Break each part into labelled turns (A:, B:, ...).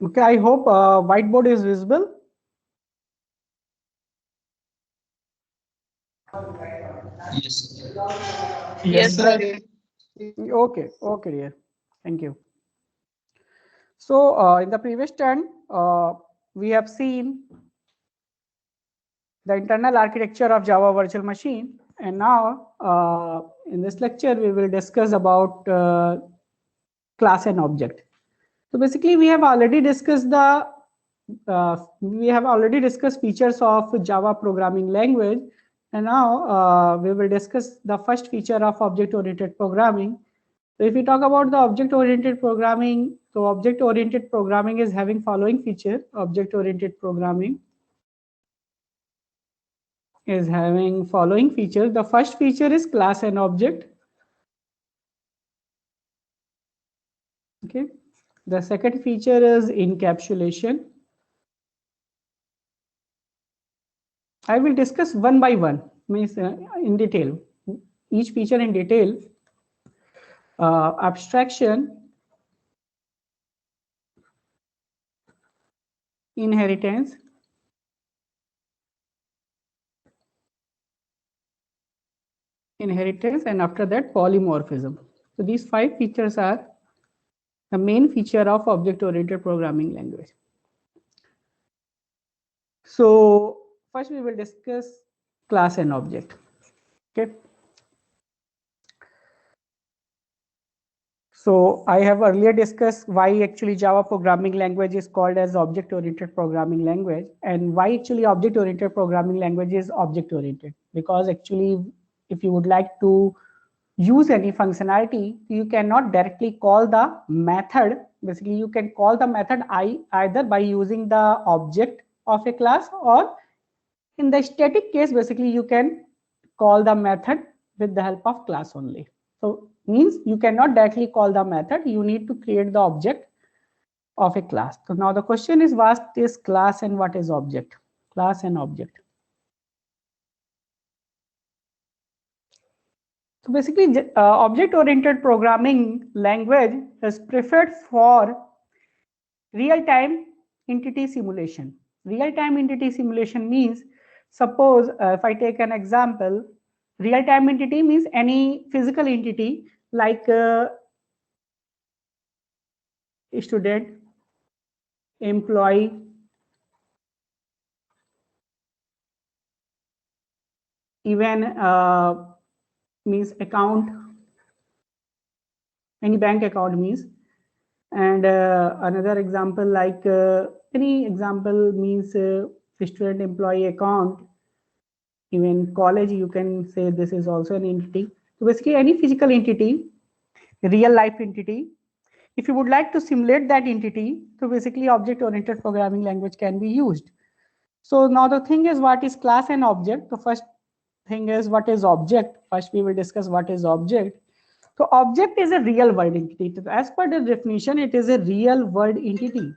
A: Okay, I hope whiteboard is visible.
B: Yes.
C: Yes,
A: Yes.
C: sir.
A: Okay, okay, dear. Thank you. So in the previous turn, we have seen the internal architecture of Java Virtual Machine, and now in this lecture we will discuss about class and object. So basically, we have already discussed features of Java programming language, and now we will discuss the first feature of object-oriented programming. So if we talk about the object-oriented programming, so object-oriented programming is having following feature. Object-oriented programming is having following features. The first feature is class and object. Okay. The second feature is encapsulation. I will discuss one by one, means in detail, each feature in detail. Abstraction, inheritance, and after that polymorphism. So these 5 features are the main feature of object-oriented programming language. So first we will discuss class and object. Okay. So I have earlier discussed why actually Java programming language is called as object-oriented programming language, and why actually object-oriented programming language is object-oriented. Because actually, if you would like to use any functionality, you cannot directly call the method. Basically, you can call the method either by using the object of a class, or in the static case, basically you can call the method with the help of class only. So means you cannot directly call the method, you need to create the object of a class. So now the question is, what is class and what is object? Class and object. So basically, object-oriented programming language is preferred for real-time entity simulation. Real-time entity simulation means, suppose if I take an example, real-time entity means any physical entity like student, employee, even means account, any bank account means, and another example like any example means student employee account, even college, you can say this is also an entity. So basically any physical entity, real life entity, if you would like to simulate that entity, so basically object oriented programming language can be used. So now the thing is, what is class and object? The first thing is, what is object? First we will discuss what is object. So object is a real world entity. As per the definition, it is a real world entity.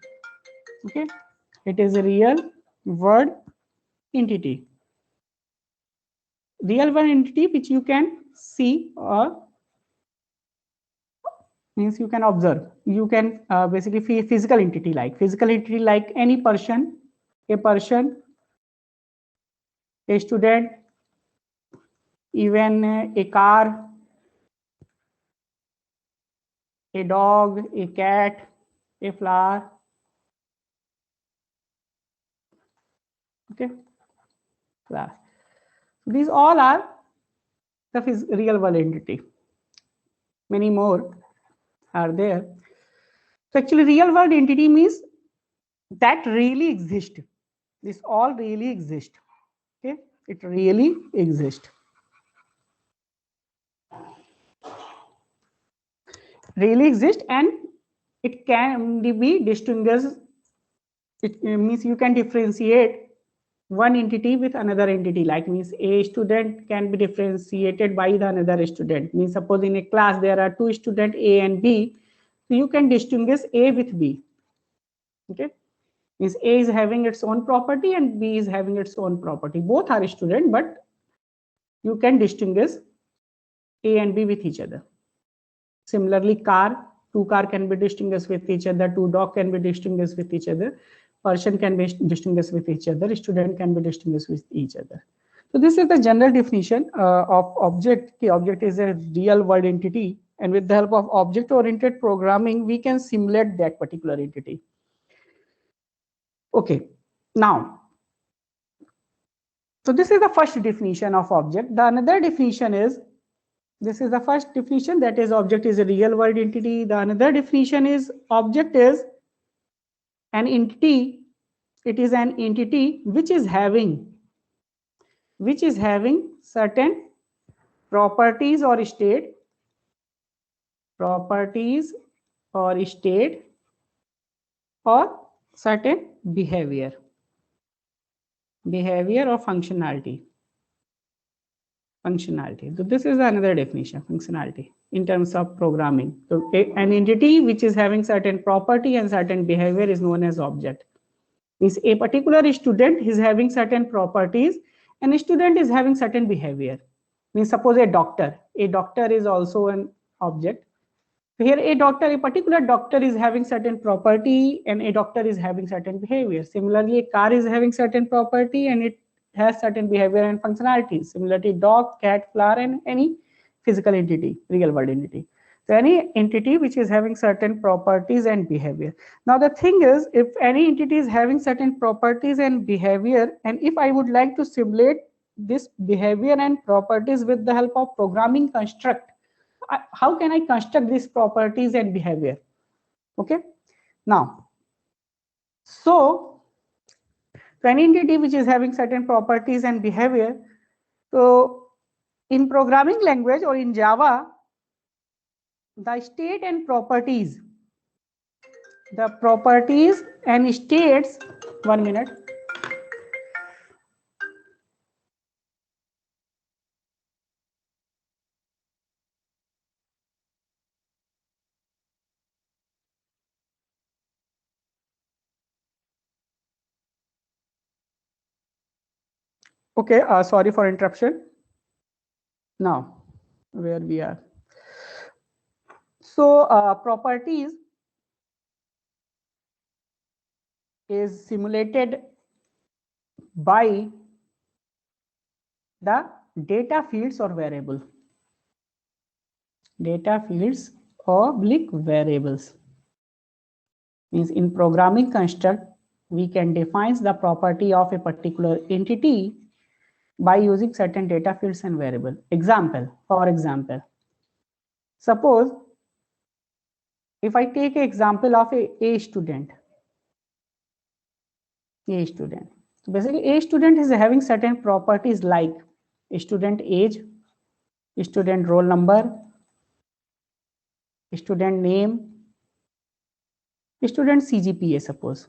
A: Okay, it is a real world entity. Real world entity which you can see, or means you can observe. You can basically physical entity like any person, a student, even a car, a dog, a cat, a flower. Okay, class. These all are the real world entity. Many more are there. So actually real world entity means that really exist. This all really exist. Okay, it really exists. Really exist, and it can be distinguished. It means you can differentiate one entity with another entity, like means a student can be differentiated by the another student. Means suppose in a class there are 2 students, A and B, so you can distinguish A with B. Okay, means A is having its own property and B is having its own property. Both are student, but you can distinguish A and B with each other. Similarly, car, Two car can be distinguished with each other. Two dog can be distinguished with each other. Person can be distinguished with each other. Student can be distinguished with each other. So this is the general definition of object. The object is a real world entity, and with the help of object-oriented programming, we can simulate that particular entity. Okay, now, so this is the first definition of object. The another definition is, this is the first definition, that is object is a real world entity. The another definition is object is an entity. It is an entity which is having certain properties or state or certain behavior or functionality. So this is another definition, functionality, in terms of programming. So an entity which is having certain property and certain behavior is known as object. Means a particular student is having certain properties and a student is having certain behavior. Means suppose a doctor is also an object. So here a particular doctor is having certain property and a doctor is having certain behavior. Similarly, a car is having certain property and it has certain behavior and functionalities. Similarly, dog, cat, flower, and any physical entity, real world entity. So any entity which is having certain properties and behavior. Now the thing is, if any entity is having certain properties and behavior, and if I would like to simulate this behavior and properties with the help of programming construct, how can I construct these properties and behavior? Okay, now, so any entity which is having certain properties and behavior, so in programming language or in Java, the state and properties, the properties and states, 1 minute. Okay, sorry for interruption. Now, where we are. So properties is simulated by the data fields or variable. Data fields oblique variables. Means in programming construct, we can define the property of a particular entity by using certain data fields and variable. For example, suppose if I take an example of a student. So basically, a student is having certain properties like student age, student roll number, student name, student CGPA, suppose.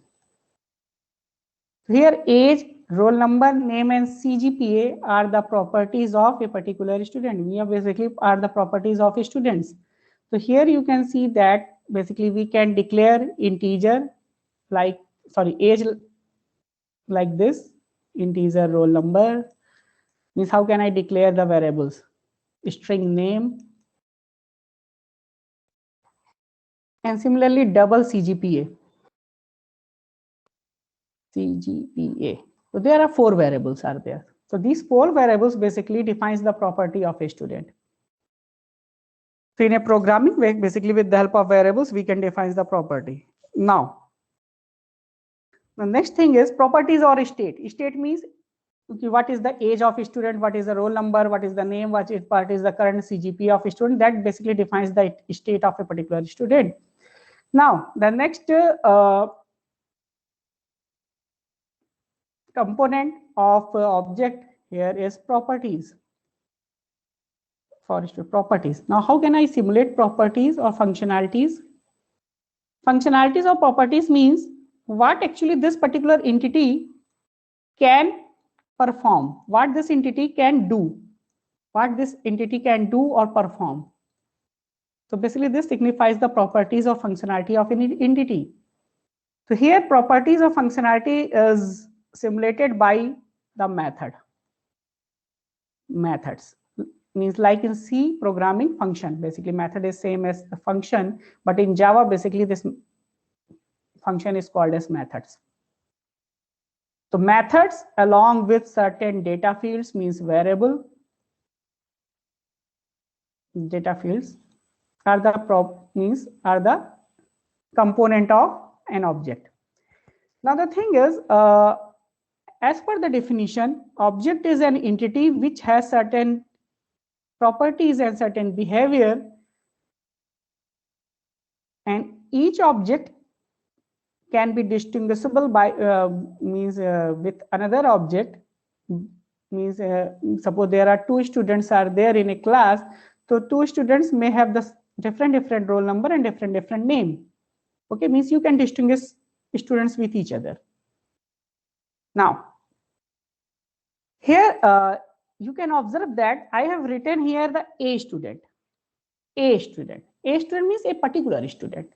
A: Here age, roll number, name and CGPA are the properties of a particular student. We are basically are the properties of students. So here you can see that basically we can declare integer age like this, integer roll number. Means how can I declare the variables? String name, and similarly double CGPA. So there are 4 variables are there. So these 4 variables basically defines the property of a student. So in a programming way, basically with the help of variables, we can define the property. Now, the next thing is properties or state. State means what is the age of a student, what is the roll number, what is the name, what is the current CGPA of a student. That basically defines the state of a particular student. Now, the next component of object here is properties. Properties. Now, how can I simulate properties or functionalities? Functionalities or properties means what actually this particular entity can perform, what this entity can do, or perform. So basically this signifies the properties or functionality of an entity. So here properties or functionality is simulated by the methods. means like in C programming function, basically method is same as the function, but in Java basically this function is called as methods. So methods along with certain data fields means variable. Data fields are the are the component of an object. Now the thing is, as per the definition, object is an entity which has certain properties and certain behavior, and each object can be distinguishable by with another object. Means suppose there are two students are there in a class, so two students may have the different roll number and different name. Okay, means you can distinguish students with each other. Now here you can observe that I have written here the A student. A student means a particular student.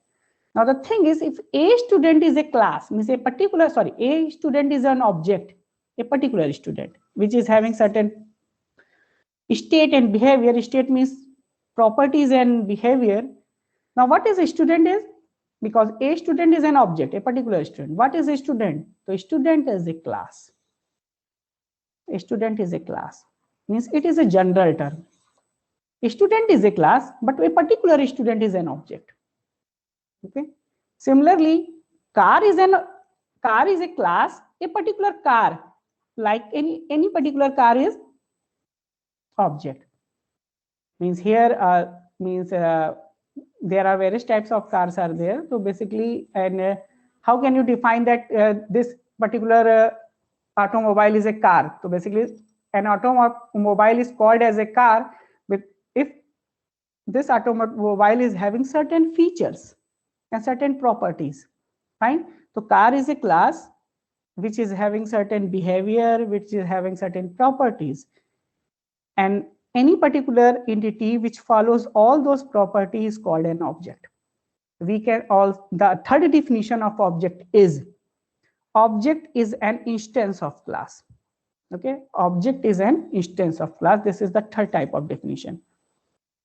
A: Now the thing is, if A student is a class, means A student is an object, a particular student, which is having certain state and behavior. State means properties and behavior. Now what is a student is? Because A student is an object, a particular student. What is a student? So a student is a class. A student is a class. Means it is a general term. A student is a class, but a particular student is an object. Okay. Similarly, car is a class. A particular car, like any particular car, is object. Means here there are various types of cars are there. So basically, and how can you define that this particular automobile is a car? So basically, an automobile is called as a car if this automobile is having certain features and certain properties. Fine. So car is a class which is having certain behavior, which is having certain properties, and any particular entity which follows all those properties is called an object. The third definition of object is an instance of class. Okay, object is an instance of class. This is the third type of definition.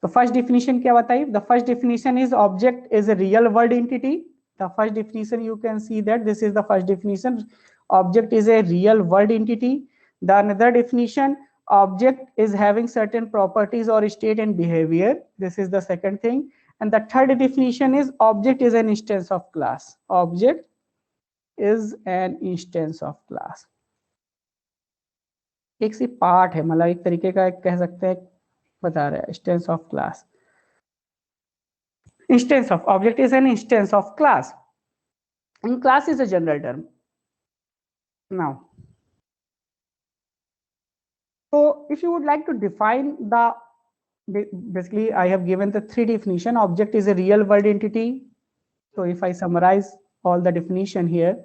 A: The first definition क्या बताइए? The first definition is object is a real world entity. The first definition, you can see that this is the first definition. Object is a real world entity. The another definition, object is having certain properties or state and behavior. This is the second thing. And the third definition is object is an instance of class. Object is an instance of class. एक C part है, मतलब एक तरीके का कह सकते हैं, बता रहा है instance of class. Instance of object is an instance of class, and class is a general term. Now, so if you would like to define basically I have given the three definition. Object is a real world entity. So if I summarize all the definition here,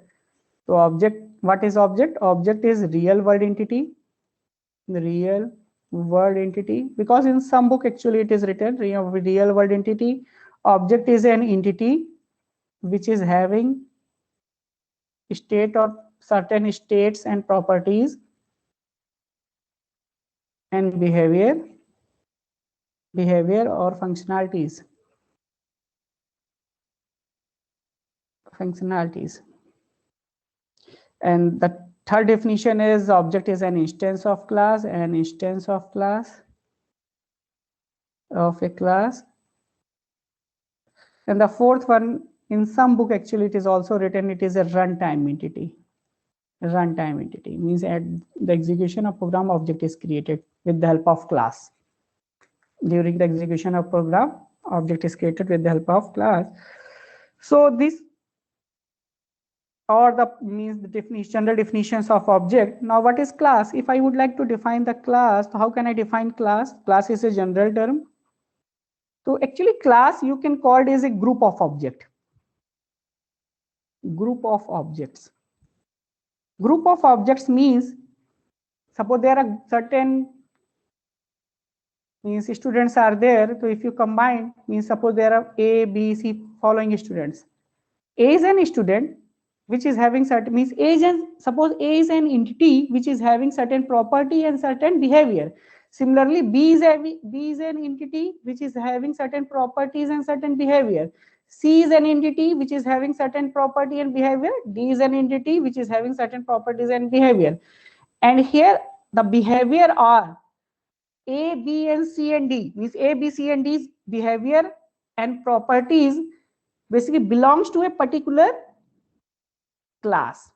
A: so object, what is object? Object is real world entity. Real world entity, because in some book actually it is written real world entity. Object is an entity which is having state or certain states and properties and behavior or functionalities. And the third definition is object is an instance of class, an instance of class of a class. And the fourth one, in some book actually it is also written, it is a runtime entity. Runtime entity means at the execution of program, object is created with the help of class. During the execution of program, object is created with the help of class. So this or the means the definition, general definitions of object. Now what is class? If I would like to define the class, how can I define class? Class is a general term. So actually class you can call it as a group of object. Group of objects. Group of objects means, suppose there are certain means students are there. So if you combine, means suppose there are A, B, C following students. A is an student which is having certain suppose A is an entity which is having certain property and certain behavior. Similarly, B is an entity which is having certain properties and certain behavior. C is an entity which is having certain property and behavior. D is an entity which is having certain properties and behavior. And here the behavior are A, B, and C and D. Means A, B, C, and D's behavior and properties basically belongs to a particular class.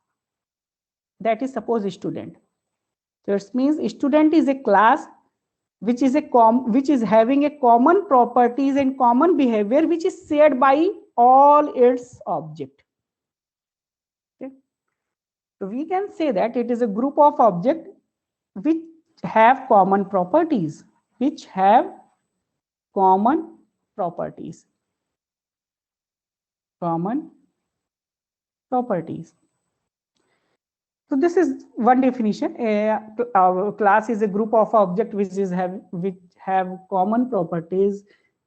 A: That is suppose student. So it means student is a class which is having a common properties and common behavior which is shared by all its object. Okay. So we can say that it is a group of objects which have common properties, common properties. So this is one definition. Our class is a group of objects which have common properties,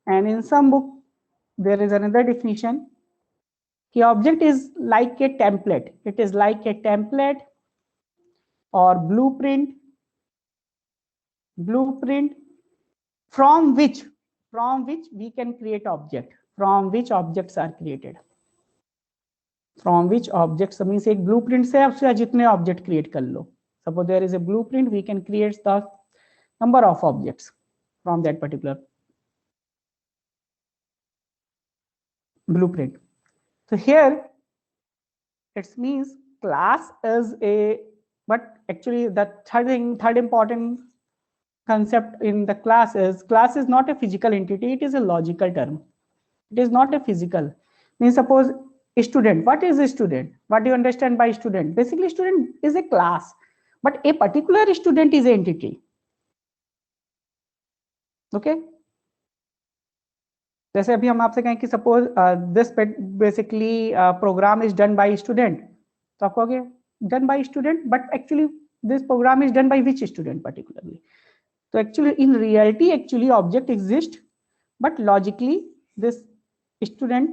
A: and in some book there is another definition. The object is like a template. It is like a template or blueprint from which we can create object, from which objects are created. From which objects means एक blueprint से आप जितने object create कर लो. Suppose there is a blueprint, we can create the number of objects from that particular blueprint. So here it means class is a, but actually the third important concept in the class is not a physical entity, it is a logical term. It is not a physical. Means suppose a student, what is a student? What do you understand by student? Basically student is a class, but a particular student is an entity. Okay. जैसे अभी हम आपसे कहें कि suppose this basically program is done by student, तो आप कहोगे done by student, but actually this program is done by which student particularly. तो actually in reality actually object exist, but logically this student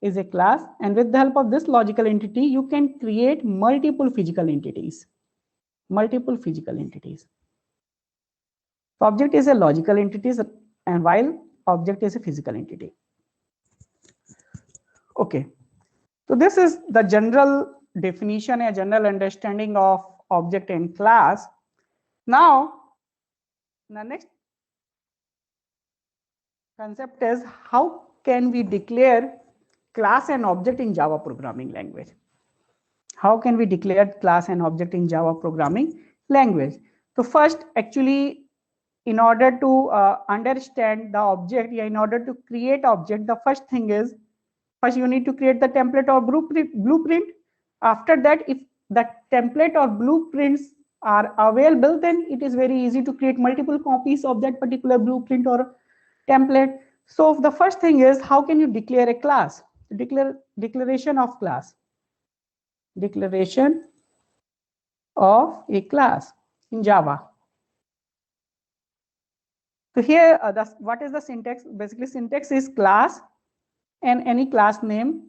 A: is a class, and with the help of this logical entity you can create multiple physical entities. Object is a logical entity, and while object is a physical entity. Okay, so this is the general definition, a general understanding of object and class. Now the next concept is how can we declare class and object in Java programming language. How can we declare class and object in Java programming language? So first, actually, in order to understand the object, in order to create object, the first thing is, first you need to create the template or blueprint. After that, if the template or blueprints are available, then it is very easy to create multiple copies of that particular blueprint or template. So the first thing is, how can you declare a class? Declaration of class. Declaration of a class in Java. So here, what is the syntax? Basically, syntax is class and any class name.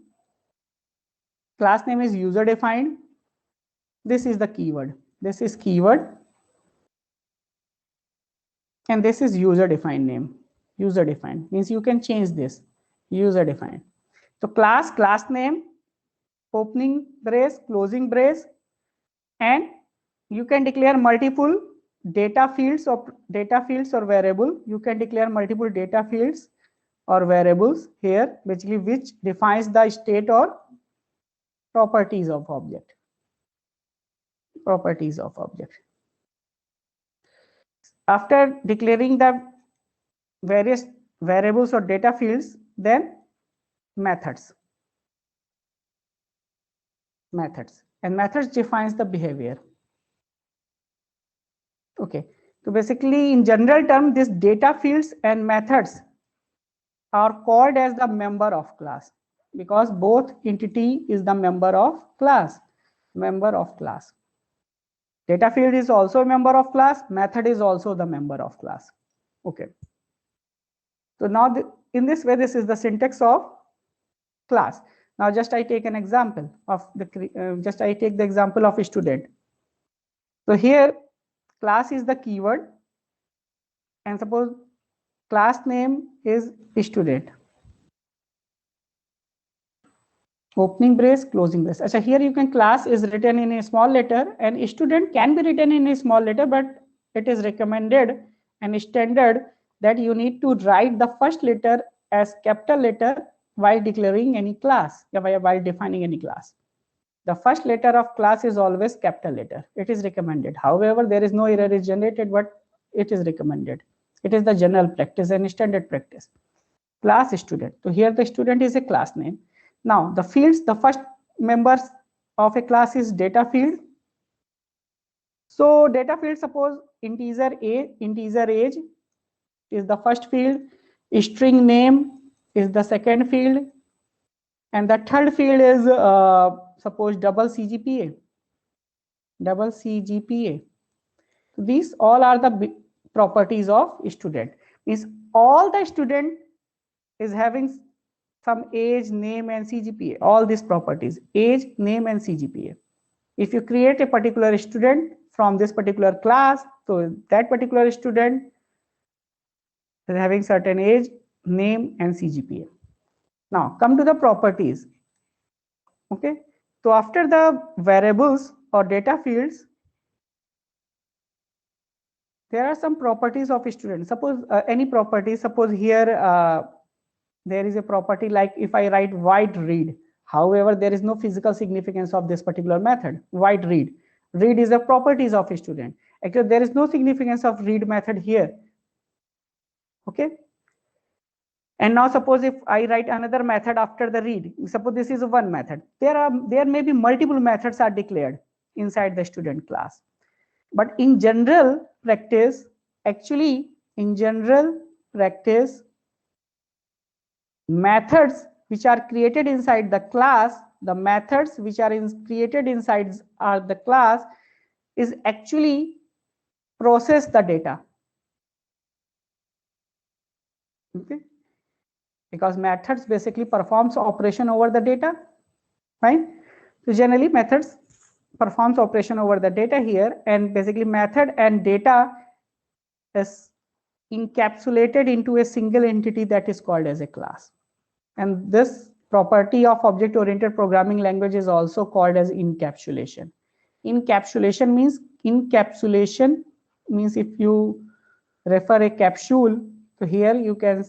A: Class name is user defined. This is the keyword. This is keyword. And this is user defined name. User defined means you can change this. User defined. So class name, opening brace, closing brace, and you can declare multiple data fields or variable. You can declare multiple data fields or variables here, basically which defines the state or properties of object. After declaring the various variables or data fields, then methods, and methods defines the behavior. Okay, so basically in general term, this data fields and methods are called as the member of class, because both entity is the member of class. Data field is also a member of class, method is also the member of class. Okay, so now in this way, this is the syntax of class. Now just I take an example of I take the example of a student. So here class is the keyword, and suppose class name is student. Opening brace, closing brace. Achha, here you can class is written in a small letter and student can be written in a small letter, but it is recommended and standard that you need to write the first letter as capital letter while declaring any class, while defining any class. The first letter of class is always capital letter. It is recommended. However, there is no error is generated, but it is recommended. It is the general practice and standard practice. Class student. So here the student is a class name. Now the fields, the first members of a class is data field. So data field, suppose integer age is the first field, string name is the second field, and the third field is suppose double CGPA. So these all are the properties of student. Means all the student is having some age, name, and CGPA. All these properties: age, name, and CGPA. If you create a particular student from this particular class, so that particular student is having certain age, name, and CGPA. Now come to the properties. Okay, so after the variables or data fields, there are some properties of a student. Suppose any property. Suppose here there is a property like if I write wide read. However, there is no physical significance of this particular method. Wide read. Read is a properties of a student. Actually, there is no significance of read method here. Okay. And now suppose if I write another method after the read. Suppose this is one method. There may be multiple methods are declared inside the student class. But in general practice, methods which are created inside the class, created inside the class is actually process the data. Okay, because methods basically performs operation over the data, right? So generally methods performs operation over the data here, and basically method and data is encapsulated into a single entity that is called as a class. And this property of object-oriented programming language is also called as encapsulation. Encapsulation means if you refer a capsule, so here you can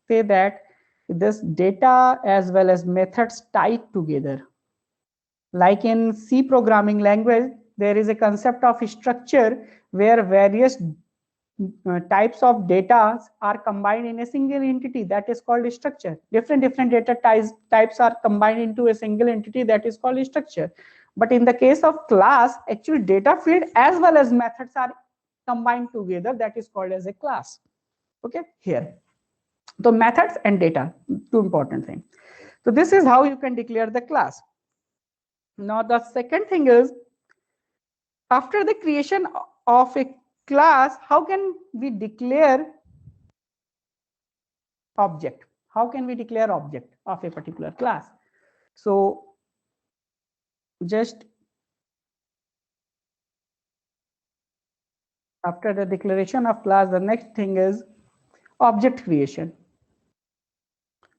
A: say that this data as well as methods tied together. Like in C programming language, there is a concept of structure where various types of data are combined in a single entity that is called a structure. Different data types are combined into a single entity that is called a structure. But in the case of class, actually data field as well as methods are combined together, that is called as a class. Okay, here. So methods and data, two important things. So this is how you can declare the class. Now the second thing is, after the creation of a class, how can we declare object? How can we declare object of a particular class? So just after the declaration of class, the next thing is object creation.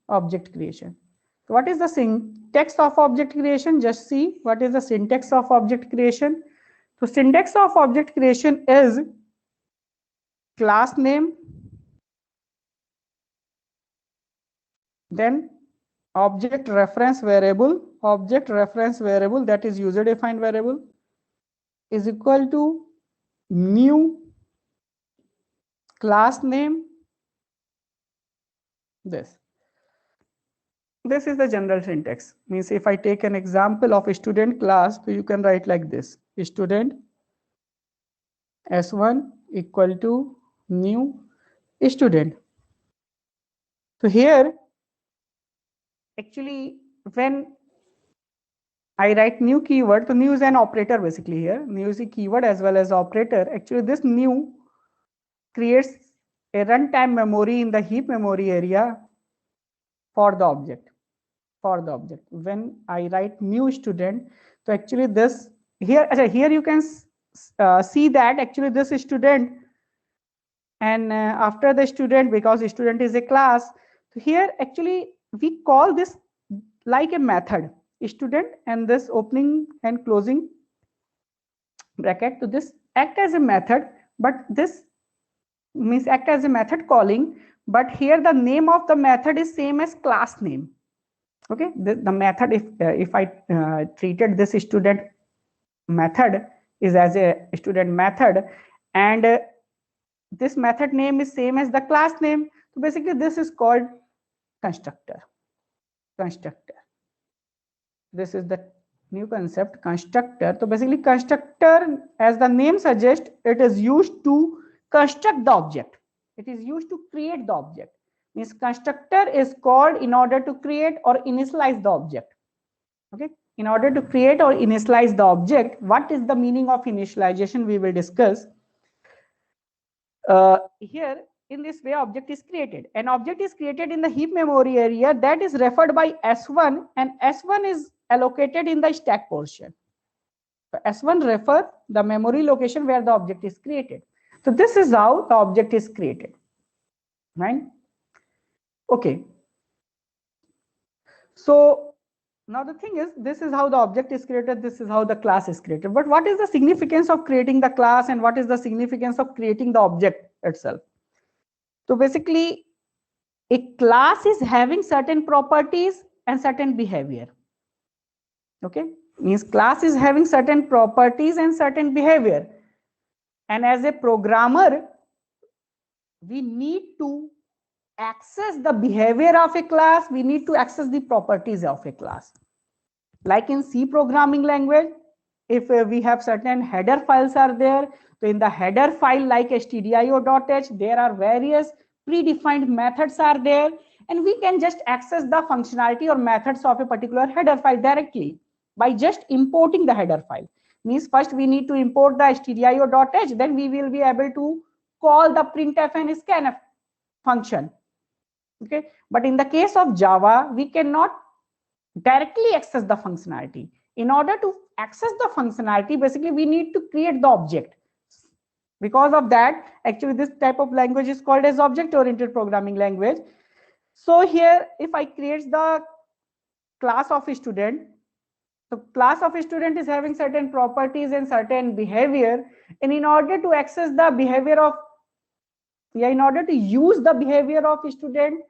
A: Object creation. So what is the syntax of object creation? Just see what is the syntax of object creation. So syntax of object creation is class name, then object reference variable that is user defined variable is equal to new class name. This is the general syntax. Means if I take an example of a student class, so you can write like this: student s1 equal to new student. So here actually when I write new keyword, so new is an operator basically here. New is a keyword as well as operator. Actually this new creates a runtime memory in the heap memory area for the object. When I write new student, so actually this here you can see that actually this student and after the student, because student is a class, so here actually we call this like a method student, and this opening and closing bracket, to this act as a method, but this means act as a method calling, but here the name of the method is same as class name. Okay, the method, if I treated this student method is as a student method, and this method name is same as the class name, so basically this is called constructor. This is the new concept, constructor. So basically constructor, as the name suggests, it is used to construct the object. It is used to create the object. Means constructor is called in order to create or initialize the object. Okay, in order to create or initialize the object. What is the meaning of initialization? We will discuss. Here, in this way, object is created. An object is created in the heap memory area that is referred by S1, and S1 is allocated in the stack portion. So S1 refer the memory location where the object is created. So this is how the object is created, right? Okay. So now the thing is, this is how the object is created, this is how the class is created. But what is the significance of creating the class, and what is the significance of creating the object itself? So basically, a class is having certain properties and certain behavior. Okay, means class is having certain properties and certain behavior. And as a programmer, we need to access the behavior of a class, we need to access the properties of a class. Like in C programming language, if we have certain header files are there, so in the header file like stdio.h, there are various predefined methods are there, and we can just access the functionality or methods of a particular header file directly by just importing the header file. Means first we need to import the stdio.h, then we will be able to call the printf and scanf function. Okay, but in the case of Java, we cannot directly access the functionality. In order to access the functionality, basically we need to create the object. Because of that, actually this type of language is called as object-oriented programming language. So here, if I create the class of a student, so class of a student is having certain properties and certain behavior, and in order to access the behavior of, in order to use the behavior of a student,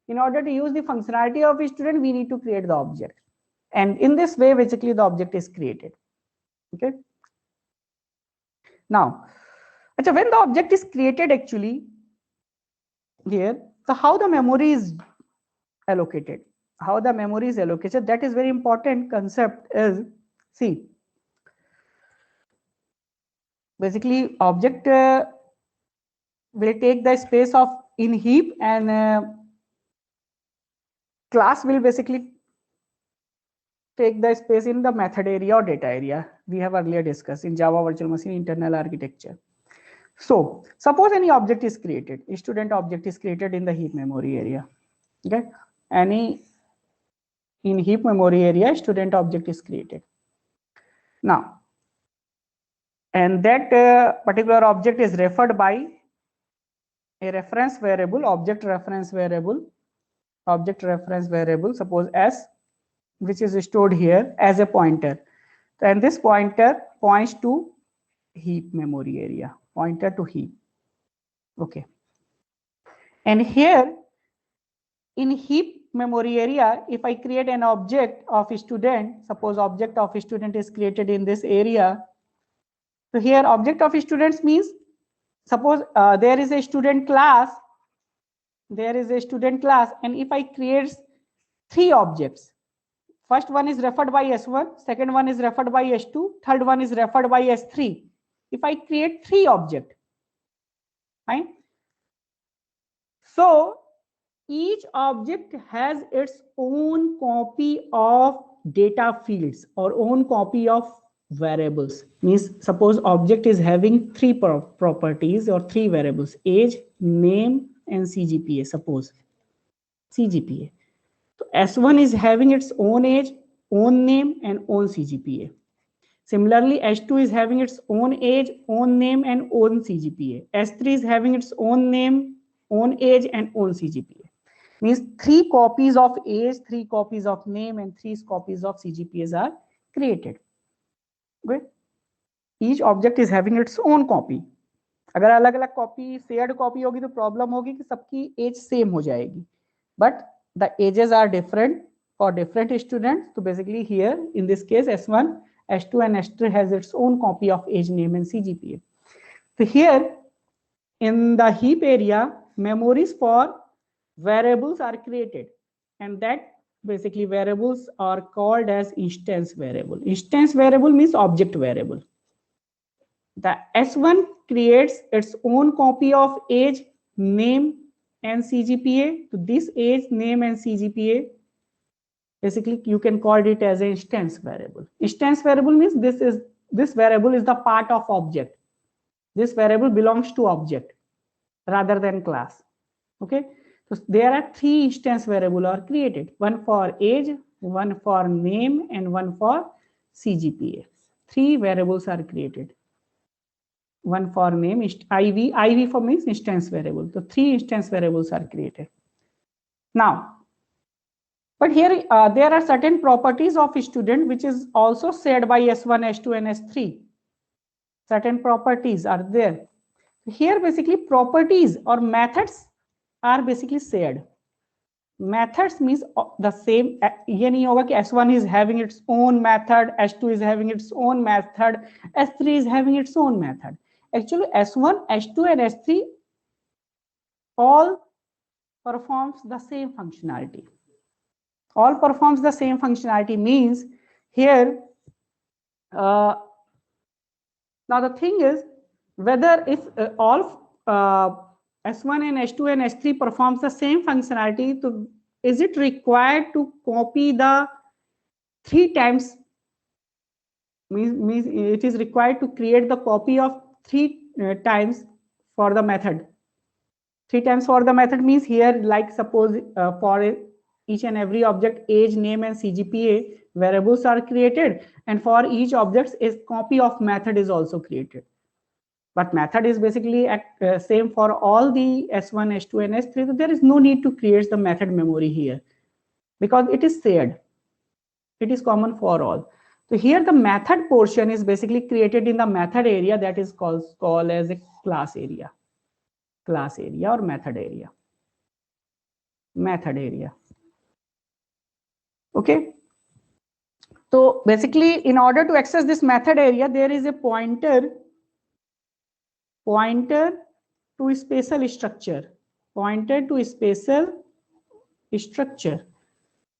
A: in order to use the functionality of a student, we need to create the object. And in this way, basically the object is created. Okay. Now, when the object is created actually here, so how the memory is allocated? How the memory is allocated, that is very important concept is, see, basically object will take the space of in heap, and class will basically take the space in the method area or data area. We have earlier discussed in Java Virtual Machine internal architecture. So suppose any object is created, a student object is created in the heap memory area. Okay, any in heap memory area, student object is created. Now, and that particular object is referred by a reference variable, object reference variable, suppose S, which is stored here as a pointer. And this pointer points to heap memory area, pointer to heap. Okay. And here in heap memory area, if I create an object of a student, suppose object of a student is created in this area. So here object of students means, suppose there is a student class, and if I create 3 objects, first one is referred by S1, second one is referred by S2, third one is referred by S3. If I create 3 objects, right? So each object has its own copy of data fields or own copy of variables. Means suppose object is having 3 properties or 3 variables, age, name, and CGPA. Suppose CGPA. So S1 is having its own age, own name, and own CGPA. Similarly, S2 is having its own age, own name, and own CGPA. S3 is having its own name, own age, and own CGPA. Means 3 copies of age, 3 copies of name, and 3 copies of CGPAs are created. Okay? Each object is having its own copy. अगर अलग अलग copy shared copy होगी तो problem होगी कि सबकी as same हो जाएगी, but the ages are different for different students. So basically here in this case S1, S2 and S3 has its own copy of age, name and CGPA. So here in the heap area, memories for variables are created, and that basically variables are called as instance variable. Instance variable means object variable. The S1 creates its own copy of age, name and CGPA. So this age, name and CGPA, basically you can call it as an instance variable. Instance variable means this variable is the part of object. This variable belongs to object rather than class. Okay, so there are 3 instance variable are created, one for age, one for name, and one for CGPA. 3 variables are created. One for name, IV for means instance variable. So 3 instance variables are created. Now, but here there are certain properties of a student which is also shared by S1, S2 and S3. Certain properties are there. Here basically properties or methods are basically shared. Methods means the same. ये नहीं होगा कि S1 is having its own method, S2 is having its own method, S3 is having its own method. Actually S1, S2 and S3 all performs the same functionality. All performs the same functionality means here now the thing is whether if all S1 and S2 and S3 performs the same functionality, so is it required to copy the 3 times? Means it is required to create the copy of 3 times for the method. 3 times for the method means here, like suppose for each and every object, age, name and CGPA variables are created, and for each object a copy of method is also created. But method is basically same for all the S1, S2 and S3, so there is no need to create the method memory here because it is shared. It is common for all. So here the method portion is basically created in the method area, that is called as a class area. Class area or method area. Method area. Okay. So basically in order to access this method area, there is a pointer to a spatial structure. Pointer to a spatial structure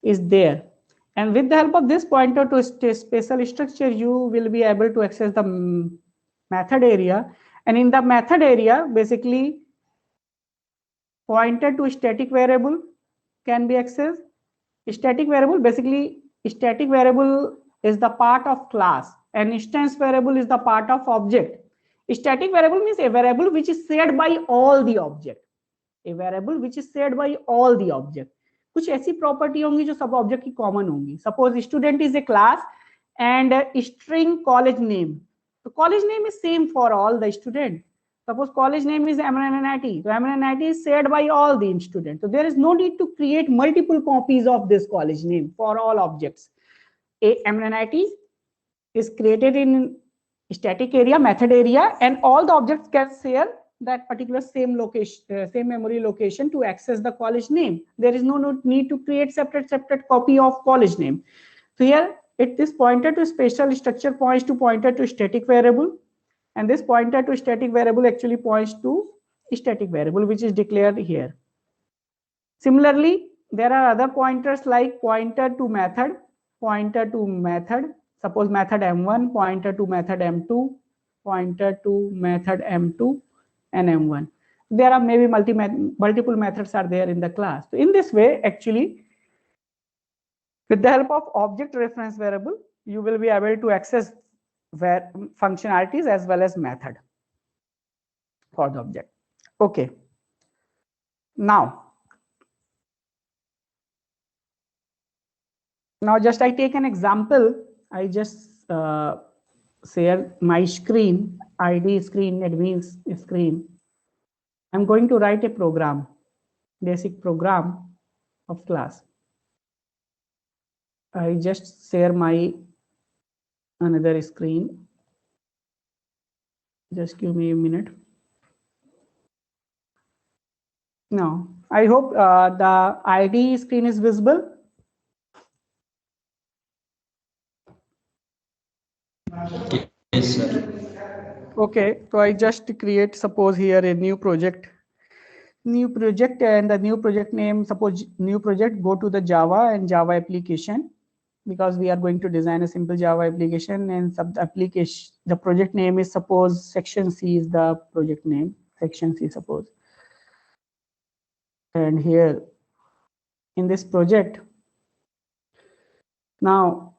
A: is there. And with the help of this pointer to a spatial structure, you will be able to access the method area. And in the method area, basically pointer to static variable can be accessed. Static variable, basically static variable is the part of class and instance variable is the part of object. Static variable means a variable which is shared by all the object. A variable which is shared by all the object. कुछ ऐसी property होंगी जो सब object की common होंगी. Suppose student is a class and string college name. तो college name is same for all the student. Suppose college name is MNNIT. So MNNIT is shared by all the students. So there is no need to create multiple copies of this college name for all objects. A MNNIT is created in static area, method area, and all the objects can share that particular same location, same memory location to access the college name. There is no need to create separate copy of college name. So here this pointer to spatial structure points to pointer to static variable. And this pointer to static variable actually points to static variable which is declared here. Similarly, there are other pointers like pointer to method, pointer to method. Suppose method M1, pointer to method M2, pointer to method M2 and M1. There are maybe multiple methods are there in the class. So in this way, actually, with the help of object reference variable, you will be able to access functionalities as well as method for the object. Okay. Now just I take an example. I just share my screen, ID screen, admins screen. I'm going to write a program, basic program of class. I just share my another screen. Just give me a minute. Now, I hope the ID screen is visible.
B: Yes, sir.
A: Okay, so I just create, suppose here a new project, and the new project name, suppose new project, go to the Java and Java application, because we are going to design a simple Java application, and sub application, the project name is, suppose section C is the project name, section C suppose. And here in this project, now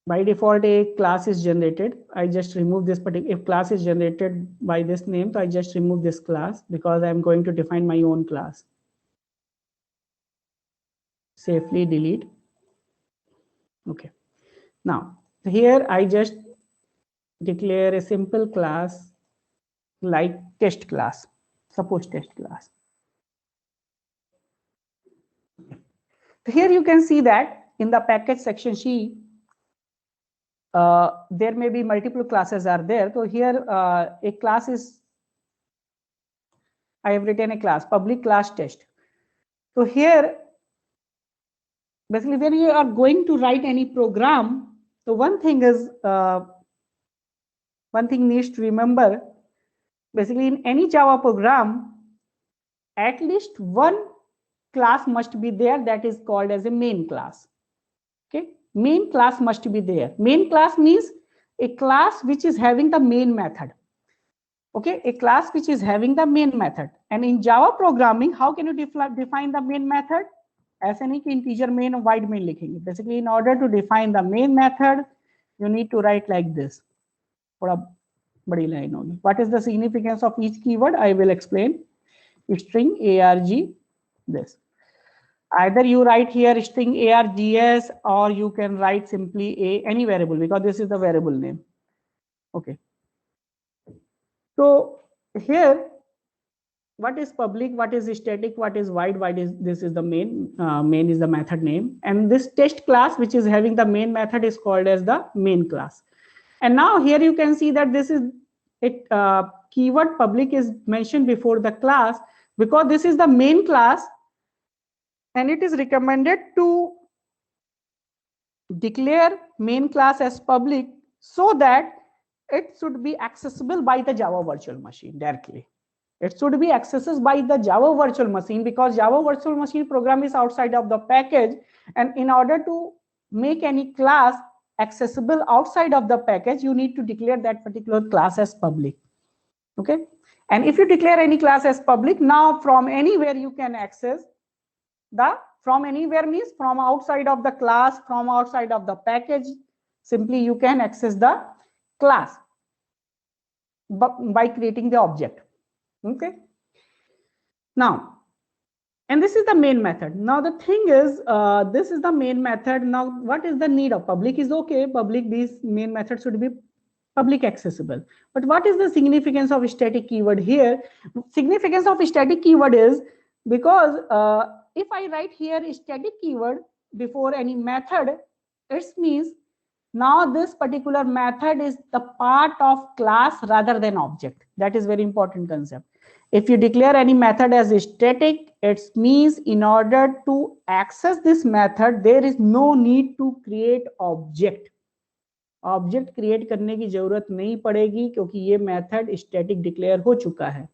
A: by default a class is generated. I just remove this particular, if class is generated by this name, so I just remove this class because I'm going to define my own class. Safely delete. Okay, now here I just declare a simple class like test class, suppose test class. Here you can see that in the package section C, there may be multiple classes are there. So here a class is, I have written a class, public class test. So here, basically when you are going to write any program, so one thing is, one thing needs to remember, basically in any Java program, at least one class must be there that is called as a main class. Okay, main class must be there. Main class means a class which is having the main method. Okay, a class which is having the main method. And in Java programming, how can you define the main method? ऐसे नहीं कि integer main और void main लिखेंगे. Basically, in order to define the main method, you need to write like this. थोड़ा बड़ी line होगी. What is the significance of each keyword? I will explain. String arg, this. Either you write here string args, or you can write simply any variable, because this is the variable name. Okay. So here, what is public, what is static, what is void? Void is, this is the main, main is the method name, and this test class which is having the main method is called as the main class. And now here you can see that this is it, keyword public is mentioned before the class because this is the main class, and it is recommended to declare main class as public so that it should be accessible by the Java virtual machine directly. It should be accessed by the Java virtual machine, because Java virtual machine program is outside of the package, and in order to make any class accessible outside of the package, you need to declare that particular class as public. Okay, and if you declare any class as public, now from anywhere you can access the, from anywhere means from outside of the class, from outside of the package, simply you can access the class by creating the object. Okay, now, and this is the main method. Now the thing is, this is the main method. Now what is the need of public? Is okay, public, these main methods should be public accessible. But what is the significance of static keyword here? Significance of static keyword is because if I write here static keyword before any method, it means now this particular method is the part of class rather than object. That is very important concept. If you declare any method as static, it means in order to access this method, there is no need to create object. Object create करने की जरूरत नहीं पड़ेगी क्योंकि ये method static declare हो चुका है.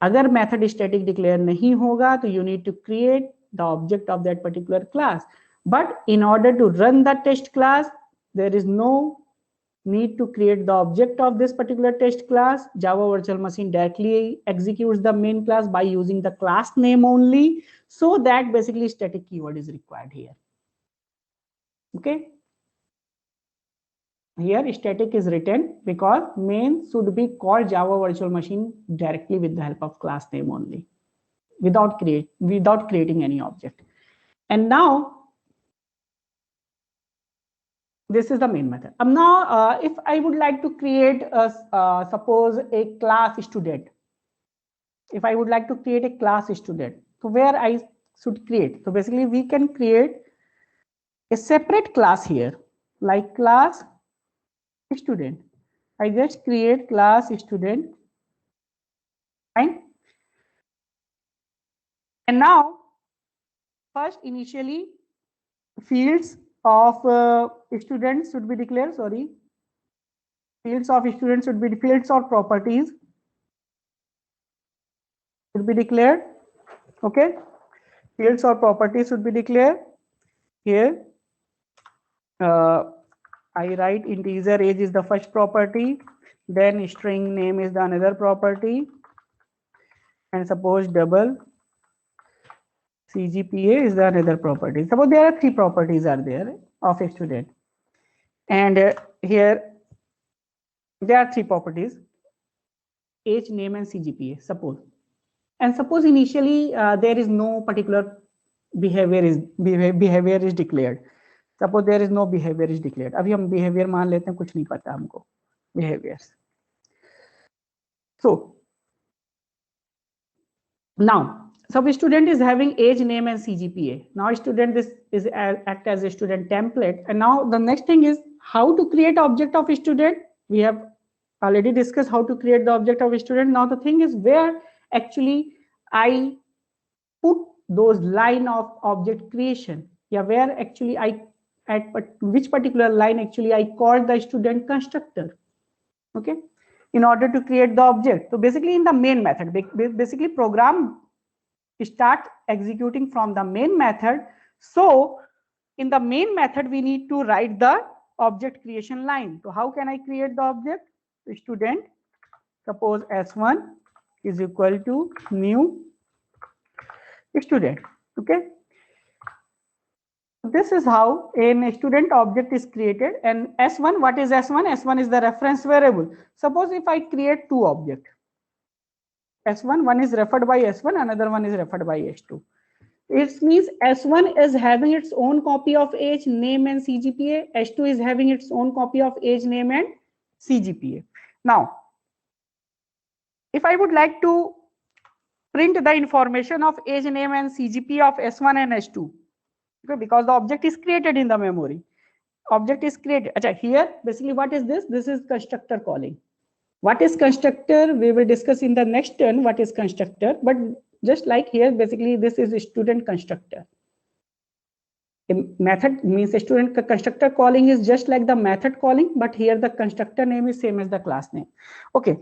A: अगर मेथड स्टैटिक डिक्लेयर नहीं होगा तो you need to create the object of that particular class. But in order to run the test class, there is no need to create the object of this particular test class. Java virtual machine directly executes the main class by using the class name only, so that basically static keyword is required here. Okay, here static is written because main should be called Java virtual machine directly with the help of class name only, without creating any object. And now This is the main method. Now, if I would like to create suppose a class student, if I would like to create a class student, so where I should create? So basically we can create a separate class here, like class student. I just create class student, fine. And now, first initially fields of students should be declared. Sorry, fields of students should be fields or properties should be declared. Okay, fields or properties should be declared here. I write integer age is the first property, then string name is the another property, and suppose double CGPA is the another property. Suppose there are three properties are there of a student, and here there are three properties: age, name, and CGPA. Suppose initially there is no particular behavior is declared. Suppose there is no behavior is declared. अभी हम behavior मान लेते हैं, कुछ नहीं पता हमको behaviors. So now, student is having age, name, and CGPA. Now student this is act as a student template. And now the next thing is how to create object of a student. We have already discussed how to create the object of a student. Now the thing is where actually I put those line of object creation. Yeah, where actually I at which particular line actually I call the student constructor. Okay, in order to create the object. So basically in the main method, basically program start executing from the main method. So in the main method we need to write the object creation line. So how can I create the object? Student, suppose s1 is equal to new student. Okay, this is how a student object is created. And s1, what is s1? S1 is the reference variable. Suppose if I create two objects, s1, one is referred by s1, another one is referred by s2. It means s1 is having its own copy of age, name, and CGPA. s2 is having its own copy of age, name, and CGPA. Now, if I would like to print the information of age, name, and CGPA of s1 and s2, okay, because the object is created in the memory. Object is created. Achha, here, basically, what is this? This is constructor calling. What is constructor? We will discuss in the next turn what is constructor. But just like here, basically, this is a student constructor. A method means a student constructor calling is just like the method calling, but here the constructor name is same as the class name. Okay.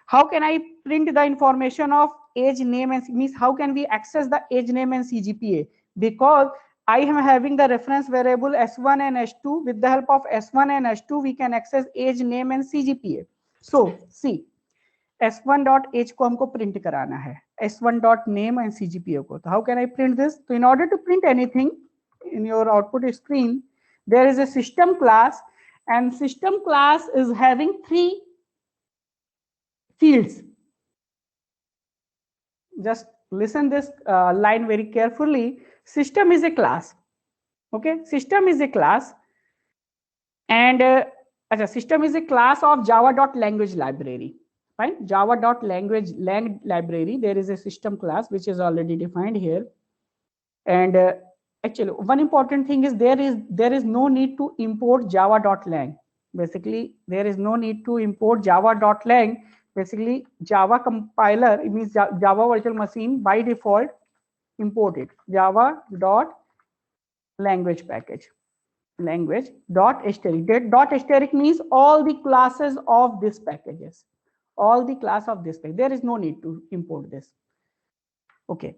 A: How can I print the information of age, name, and means how can we access the age, name, and CGPA? Because I am having the reference variable s1 and s2. With the help of s1 and s2, we can access age, name, and CGPA. So see, s1 dot age को हमको print कराना है, s1 dot name and CGPA को. So how can I print this? So in order to print anything in your output screen, there is a system class, and system class is having three fields. Just listen this line very carefully. System is a class. Okay, system is a class, and system is a class of java.language library. Fine, java.language library. There is a system class which is already defined here, and actually one important thing is there is no need to import java.lang. Basically, there is no need to import java.lang. Basically, Java compiler, it means Java virtual machine by default import it java.language package, language.asterisk. Asterisk means all the classes of this packages, all the class of this package. There is no need to import this. Okay.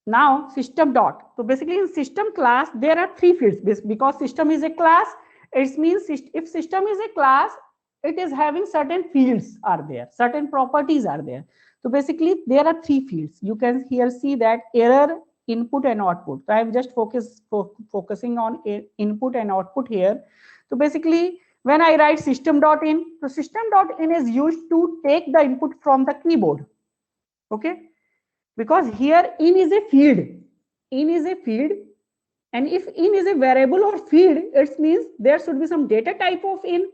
A: Now system dot. So basically in system class there are three fields. Because system is a class, it means if system is a class, it is having certain fields are there, certain properties are there. So basically there are three fields. You can here see that error, input, and output. So I am just focusing on input and output here. So basically when I write system.in, so system.in is used to take the input from the keyboard. Okay, because here in is a field. In is a field And if in is a variable or field, it means there should be some data type of in.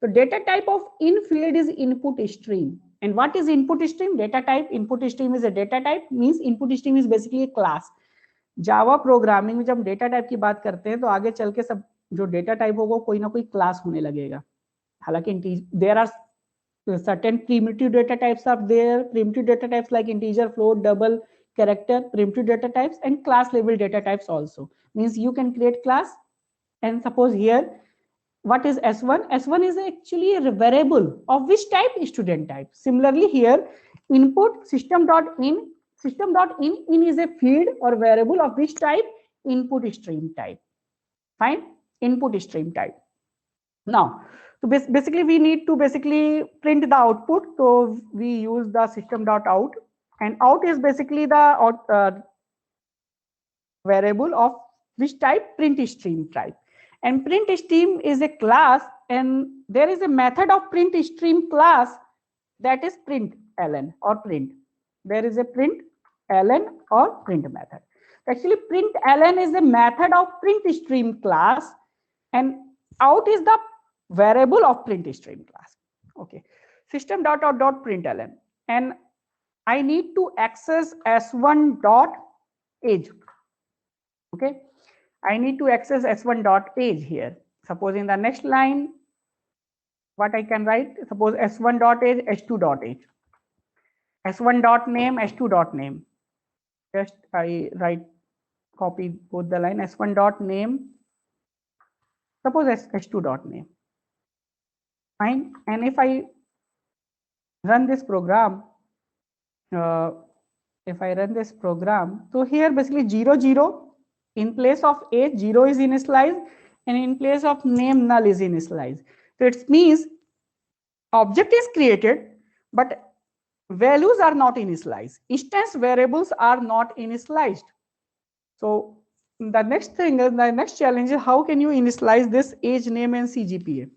A: So data type of in field is input stream. And what is input stream? Data type. Input stream is a data type, means input stream is basically a class. Java programming में जब हम data type की बात करते हैं तो आगे चल के सब जो डेटा टाइप होगा कोई ना कोई क्लास होने लगेगा. हालांकि there are certain primitive data types are there. Primitive data types like integer, float, double, character, primitive data types, and class level data types also. Means you can create class, and suppose here, what is S1? S1 is actually a variable of which type? Student type. Similarly here, input system.in. System.in is a field or variable of which type? Input stream type. Fine. Input stream type. Now, so basically we need to print the output. So we use the system.out, and out is basically the variable of which type? Print stream type. And print stream is a class, and there is a method of print stream class, that is print ln or print. There is a print ln or print method. Actually, print ln is a method of print stream class, and out is the variable of print stream class. Okay, system.out.println, and I need to access s1.age. Okay, I need to access s1.age here. Suppose in the next line, what I can write? Suppose s1.age, s2.age, s1.name, s2.name. Just I write, copy both the line, s1.name. Suppose s2.name. Fine. And if I run this program, so here basically 0 0 in place of age, 0 is initialized, and in place of name, null is initialized. So it means object is created, but values are not initialized. Instance variables are not initialized. So the next thing is, the next challenge is how can you initialize this age, name, and CGPA?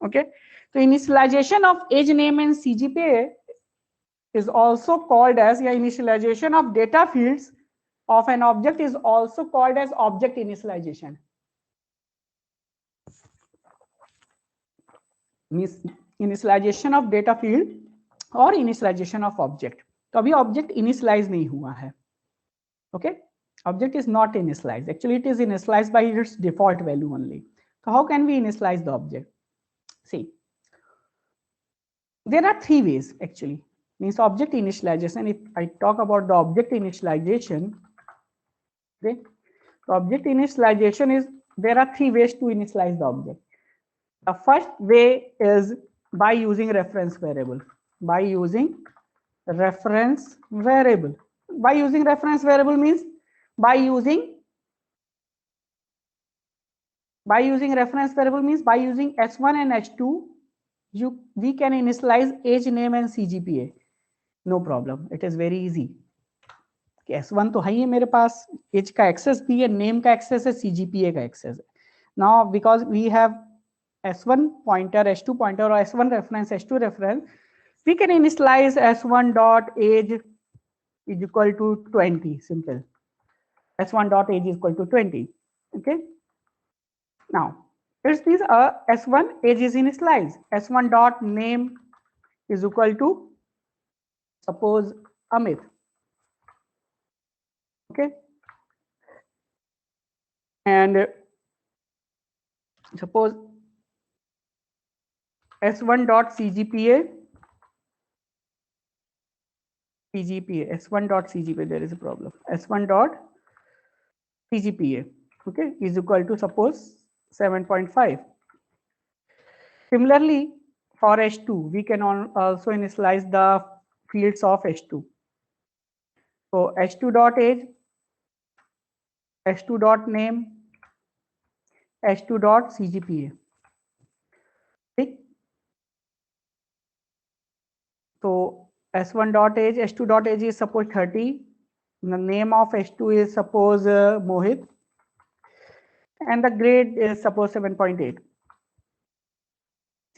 A: Okay, so initialization of age, name, and CGPA is also called as, initialization of data fields of an object is also called as object initialization. Means initialization of data field or initialization of object. तो अभी object initialize नहीं हुआ है. Okay, object is not initialized. Actually, it is initialized by its default value only. So how can we initialize the object? See, there are three ways actually. Means object initialization. If I talk about the object initialization, okay, so object initialization is, there are three ways to initialize the object. The first way is by using reference variable. By using reference variable. By using reference variable means by using reference variable means by using s1 and s2, we can initialize age, name, and CGPA. No problem. It is very easy. S1 तो है ही मेरे पास, age का access भी है, name का access है, CGPA का access है. Now because we have s1 pointer, s2 pointer, or s1 reference, s2 reference, we can initialize s1 dot age is equal to 20. Simple. S1 dot age is equal to 20. Okay. Now it means s1 age is initialized. S1 dot name is equal to, suppose, Amit. Okay, and suppose s1 dot CGPA, s1 dot CGPA, there is a problem, s1 dot CGPA, okay, is equal to, suppose, 7.5. Similarly, for h2, we can also initialize the fields of h2. So h2 dot age, h2 dot name, h2 dot CGPA. Okay. So s1 dot age, h2 dot age is suppose 30. The name of h2 is suppose Mohit, and the grade is suppose 7.8.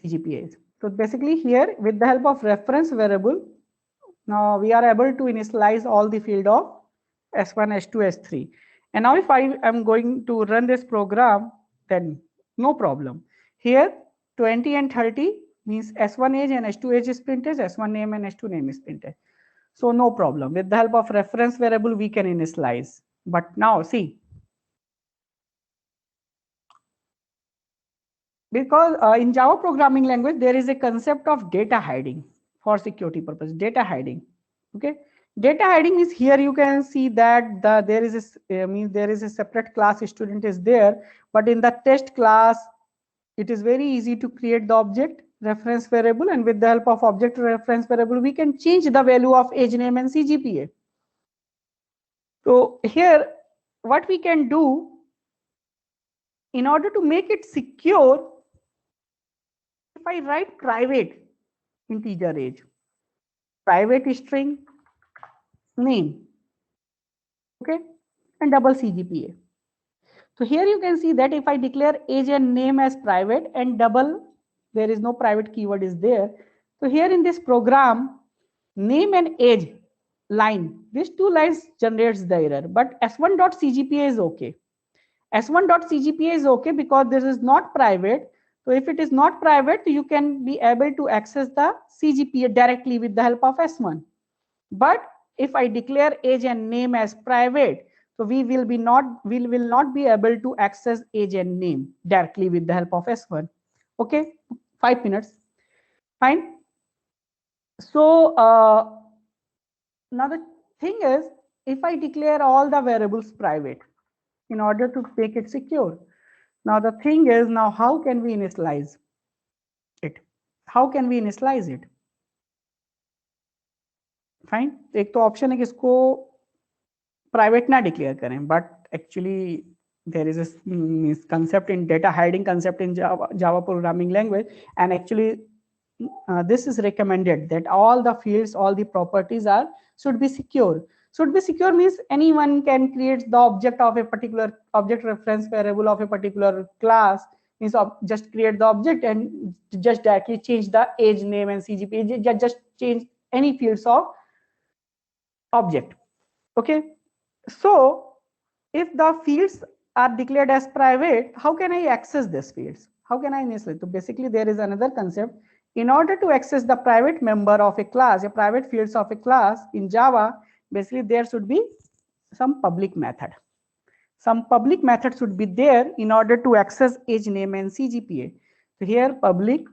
A: CGPA is. So basically here, with the help of reference variable, now we are able to initialize all the field of s1, s2, s3. And now if I am going to run this program, then no problem. Here 20 and 30 means S1 age and S2 age is printed, S1 name and S2 name is printed. So no problem. With the help of reference variable, we can initialize. But now see, because in Java programming language, there is a concept of data hiding for security purpose. Data hiding. Okay. Data hiding is here. You can see that there is a separate class student is there, but in the test class, it is very easy to create the object reference variable, and with the help of object reference variable, we can change the value of age name and CGPA. So here, what we can do in order to make it secure, if I write private integer age, private string name, okay, and double CGPA. So here you can see that if I declare age and name as private and double, there is no private keyword is there. So here in this program, name and age line, these two lines generates the error, but s1.cgpa is okay. S1.cgpa is okay because this is not private. So if it is not private, you can be able to access the CGPA directly with the help of S1. But if I declare age and name as private, so we will not be able to access age and name directly with the help of S1. Okay, 5 minutes. Fine. So now the thing is, if I declare all the variables private in order to make it secure, now the thing is, now how can we initialize it? How can we initialize it? Fine, एक तो option है कि इसको private ना declare करें, but actually there is a concept in data hiding concept in Java programming language, and actually this is recommended that all the fields, all the properties should be secure. Should be secure means anyone can create the object of a particular object reference variable of a particular class, means just create the object and just directly change the age, name and CGPA, just change any fields of object. Okay, so if the fields are declared as private, how can I access these fields? How can I initialize? So basically there is another concept. In order to access the private member of a class, a private fields of a class in Java, basically there should be some public method. Some public method should be there in order to access age, name and CGPA. So here public,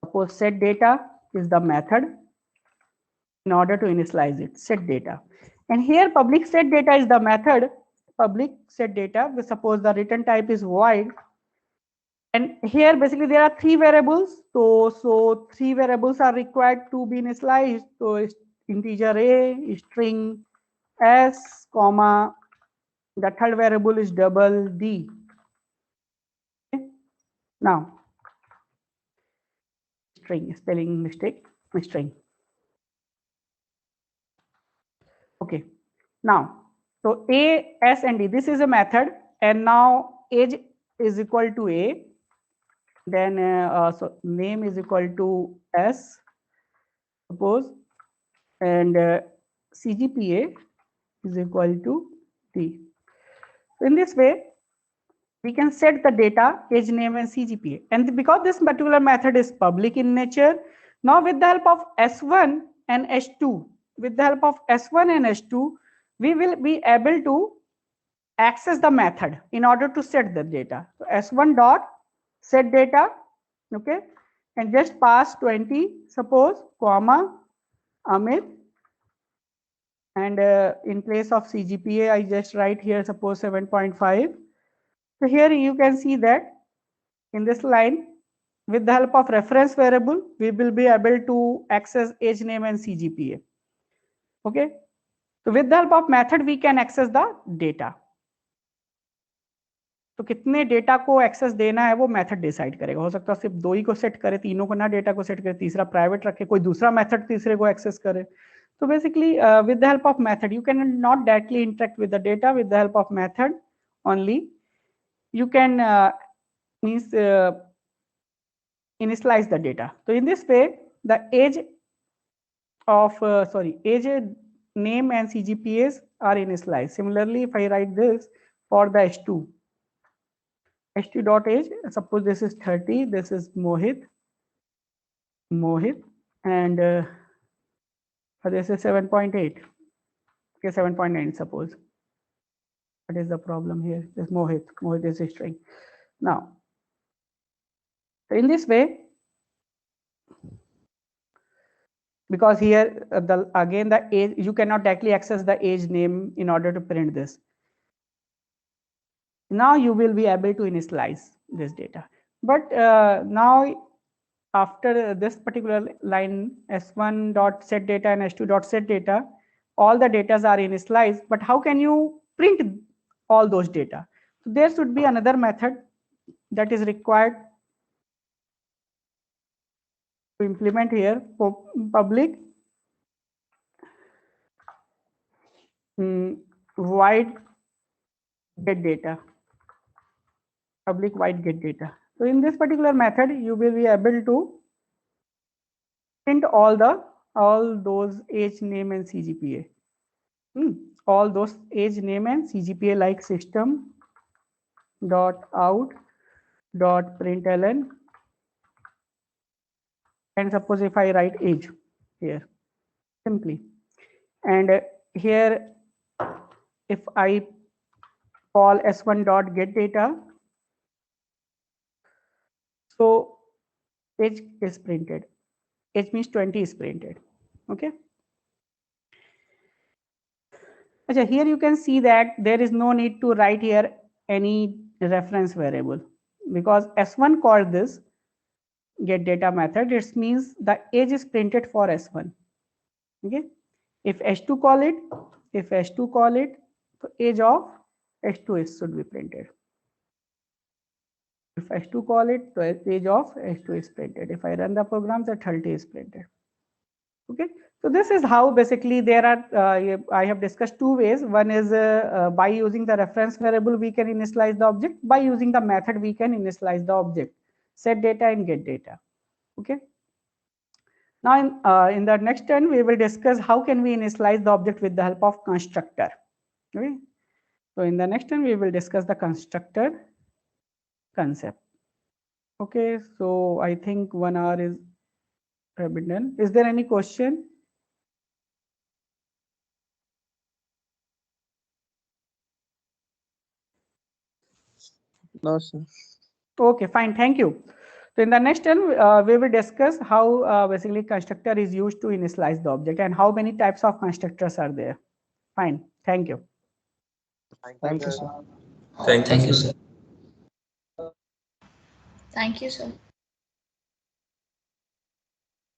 A: suppose set data is the method in order to initialize it, set data. And here public set data is the method, public set data. We suppose the return type is void. And here basically there are three variables. So three variables are required to be initialized. So it's integer a, string s, comma, the third variable is double d. Okay. Now, string, spelling mistake, string. Okay. Now, so a, s and d, this is a method, and now age is equal to a, then so name is equal to s, suppose, and CGPA is equal to d. So in this way, we can set the data, age, name and CGPA. And because this particular method is public in nature, now with the help of S1 and S2, with the help of S1 and S2, we will be able to access the method in order to set the data. So S1 dot set data, okay, and just pass 20, suppose, comma, Amit, and in place of CGPA, I just write here, suppose 7.5. So here you can see that in this line, with the help of reference variable, we will be able to access age, name and CGPA. Okay, so with the help of method, we can access the data. तो कितने data को access देना है वो method decide करेगा. हो सकता है सिर्फ दो ही को सेट करे, तीनों को ना डेटा को सेट करे, तीसरा प्राइवेट रखे, कोई दूसरा मेथड तीसरे को एक्सेस करे. So basically with the help of method, you can not directly interact with the data. With the help of method only, you can initialize the data. So in this way, the age of age, name and CGPAs are initialized. Similarly, if I write this for the H2 dot age, suppose this is 30, this is Mohit, and this is 7.8, okay, 7.9 suppose. What is the problem here? This Mohit is a string. Now, in this way, because here again the age, you cannot directly access the age name in order to print this. Now you will be able to initialize this data. But now after this particular line S1 dot set data and S2 dot set data, all the datas are initialized, but how can you print all those data? So there should be another method that is required to implement here. For public void get data, public void get data. So in this particular method, you will be able to print all those age name and CGPA. All those age name and CGPA like system dot out dot println, and suppose if I write age here simply, and here if I call S1 dot get data, so age is printed. Age means 20 is printed. Okay. Okay, here you can see that there is no need to write here any reference variable, because S1 called this get data method. It means the age is printed for S1. Okay. If H2 call it, so age of H2 should be printed. If H2 call it, so age of H2 is printed. If I run the program, the 30 is printed. Okay, so this is how basically there are, I have discussed two ways. One is by using the reference variable, we can initialize the object. By using the method, we can initialize the object, set data and get data. Okay. Now in the next turn, we will discuss how can we initialize the object with the help of constructor. Okay. So in the next turn, we will discuss the constructor concept. Okay, so I think 1 hour is done. Is there any question?
C: No, sir.
A: Okay, fine. Thank you. So in the next turn, we will discuss how basically constructor is used to initialize the object and how many types of constructors are there. Fine. Thank you.
C: Thank you, sir.
B: Thank you, sir.
D: Thank you, sir.